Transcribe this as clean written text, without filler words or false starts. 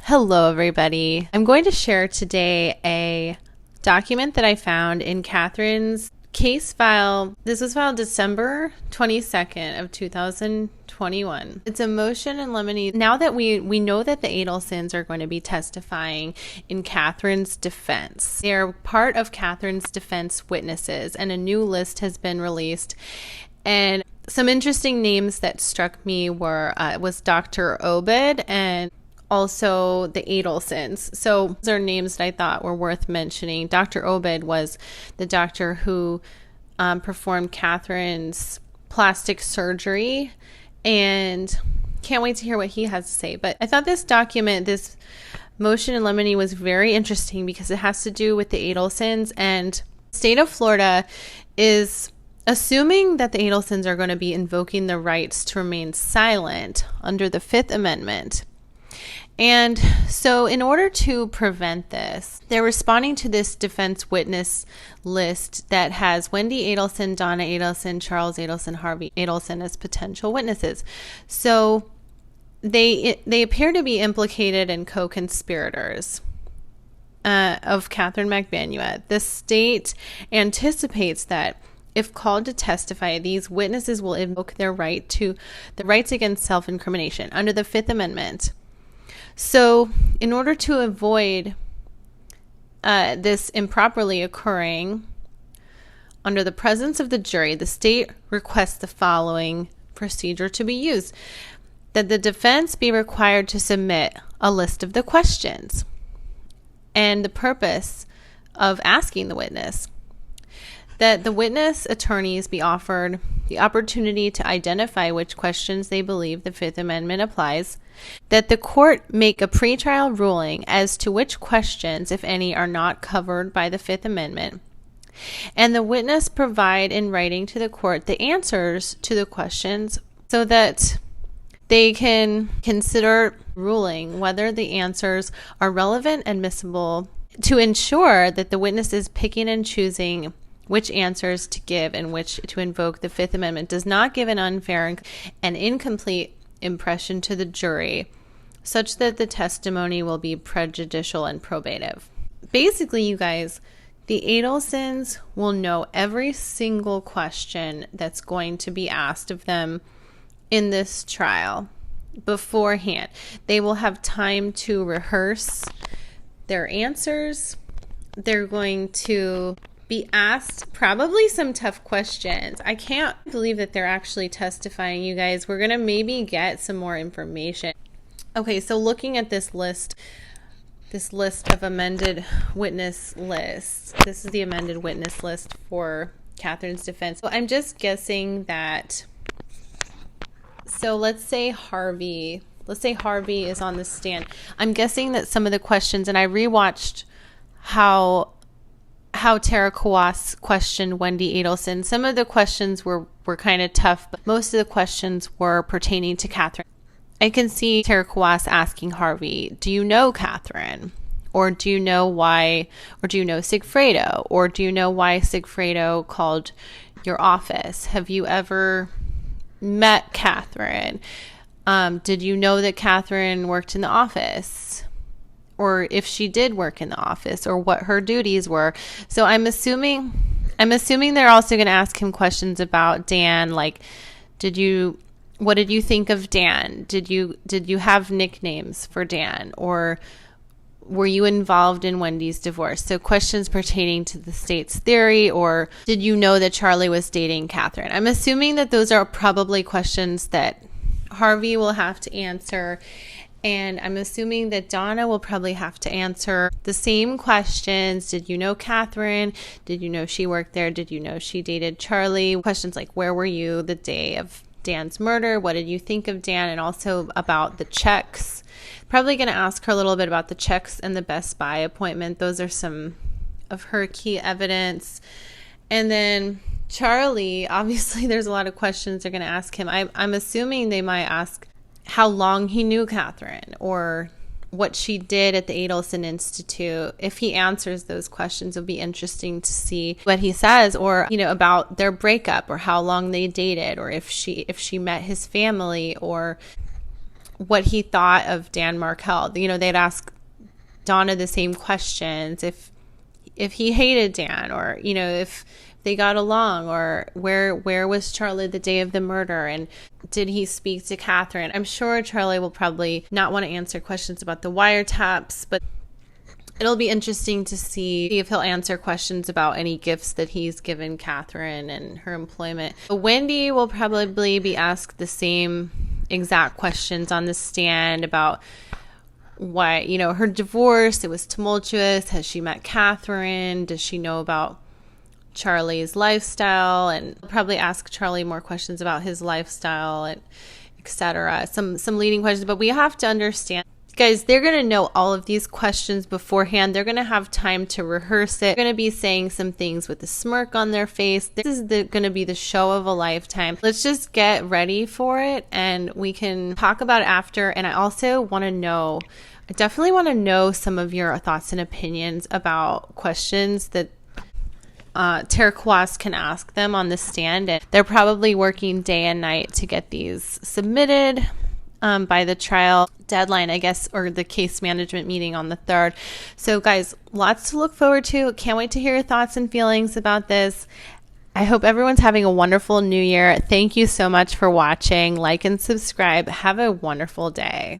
Hello, everybody. I'm going to share today a document that I found in Katherine's case file. This was filed December 22nd of 2021. It's a motion in limine. Now that we know that the Adelsons are going to be testifying in Katherine's defense. They are part of Katherine's defense witnesses, and a new list has been released. And some interesting names that struck me was Dr. Obed and also the Adelsons. So those are names that I thought were worth mentioning. Dr. Obed was the doctor who performed Katherine's plastic surgery, and can't wait to hear what he has to say. But I thought this document, this motion in limine, was very interesting because it has to do with the Adelsons, and the state of Florida is assuming that the Adelsons are going to be invoking the rights to remain silent under the Fifth Amendment. And so in order to prevent this, they're responding to this defense witness list that has Wendy Adelson, Donna Adelson, Charles Adelson, Harvey Adelson as potential witnesses. So they appear to be implicated in co-conspirators of Katherine Magbanua. The state anticipates that if called to testify, these witnesses will invoke their rights against self-incrimination under the Fifth Amendment. So in order to avoid this improperly occurring, under the presence of the jury, the state requests the following procedure to be used: that the defense be required to submit a list of the questions and the purpose of asking the witness, that the witness attorneys be offered the opportunity to identify which questions they believe the Fifth Amendment applies, that the court make a pretrial ruling as to which questions, if any, are not covered by the Fifth Amendment, and the witness provide in writing to the court the answers to the questions so that they can consider ruling whether the answers are relevant and admissible, to ensure that the witness is picking and choosing which answers to give and which to invoke the Fifth Amendment, does not give an unfair and incomplete impression to the jury, such that the testimony will be prejudicial and probative. Basically, you guys, the Adelsons will know every single question that's going to be asked of them in this trial beforehand. They will have time to rehearse their answers. They're going to be asked probably some tough questions. I can't believe that they're actually testifying, you guys. We're going to maybe get some more information. Okay, so looking at this list of amended witness lists, this is the amended witness list for Katherine's defense. So I'm just guessing that, so let's say Harvey is on the stand. I'm guessing that some of the questions, and I rewatched how Tara Kawas questioned Wendy Adelson. Some of the questions were kind of tough, but most of the questions were pertaining to Katherine. I can see Tara Kawas asking Harvey, do you know Katherine? Or do you know why, or do you know Sigfredo? Or do you know why Sigfredo called your office? Have you ever met Katherine? Did you know that Katherine worked in the office? Or if she did work in the office, or what her duties were. So I'm assuming they're also going to ask him questions about Dan, like, what did you think of Dan? Did you have nicknames for Dan? Or were you involved in Wendy's divorce? So questions pertaining to the state's theory, or did you know that Charlie was dating Katherine? I'm assuming that those are probably questions that Harvey will have to answer. And I'm assuming that Donna will probably have to answer the same questions. Did you know Katherine? Did you know she worked there? Did you know she dated Charlie? Questions like, where were you the day of Dan's murder? What did you think of Dan? And also about the checks. Probably going to ask her a little bit about the checks and the Best Buy appointment. Those are some of her key evidence. And then Charlie, obviously there's a lot of questions they're going to ask him. I'm assuming they might ask how long he knew Katherine, or what she did at the Adelson Institute. If he answers those questions, it'll be interesting to see what he says, or, about their breakup, or how long they dated, or if she met his family, or what he thought of Dan Markel. You know, they'd ask Donna the same questions, if he hated Dan, or, you know, if they got along, or where was Charlie the day of the murder, and did he speak to Katherine? I'm sure Charlie will probably not want to answer questions about the wiretaps, but it'll be interesting to see if he'll answer questions about any gifts that he's given Katherine and her employment. Wendy will probably be asked the same exact questions on the stand about why, you know, her divorce, it was tumultuous. Has she met Katherine? Does she know about Charlie's lifestyle? And probably ask Charlie more questions about his lifestyle, and etc. Some leading questions, but we have to understand, guys, they're going to know all of these questions beforehand. They're going to have time to rehearse it. They're going to be saying some things with a smirk on their face. This is going to be the show of a lifetime. Let's just get ready for it, and we can talk about it after. And I also want to know, I definitely want to know some of your thoughts and opinions about questions that Turquoise can ask them on the stand. And they're probably working day and night to get these submitted by the trial deadline, I guess, or the case management meeting on the 3rd. So guys, lots to look forward to. Can't wait to hear your thoughts and feelings about this. I hope everyone's having a wonderful new year. Thank you so much for watching. Like and subscribe. Have a wonderful day.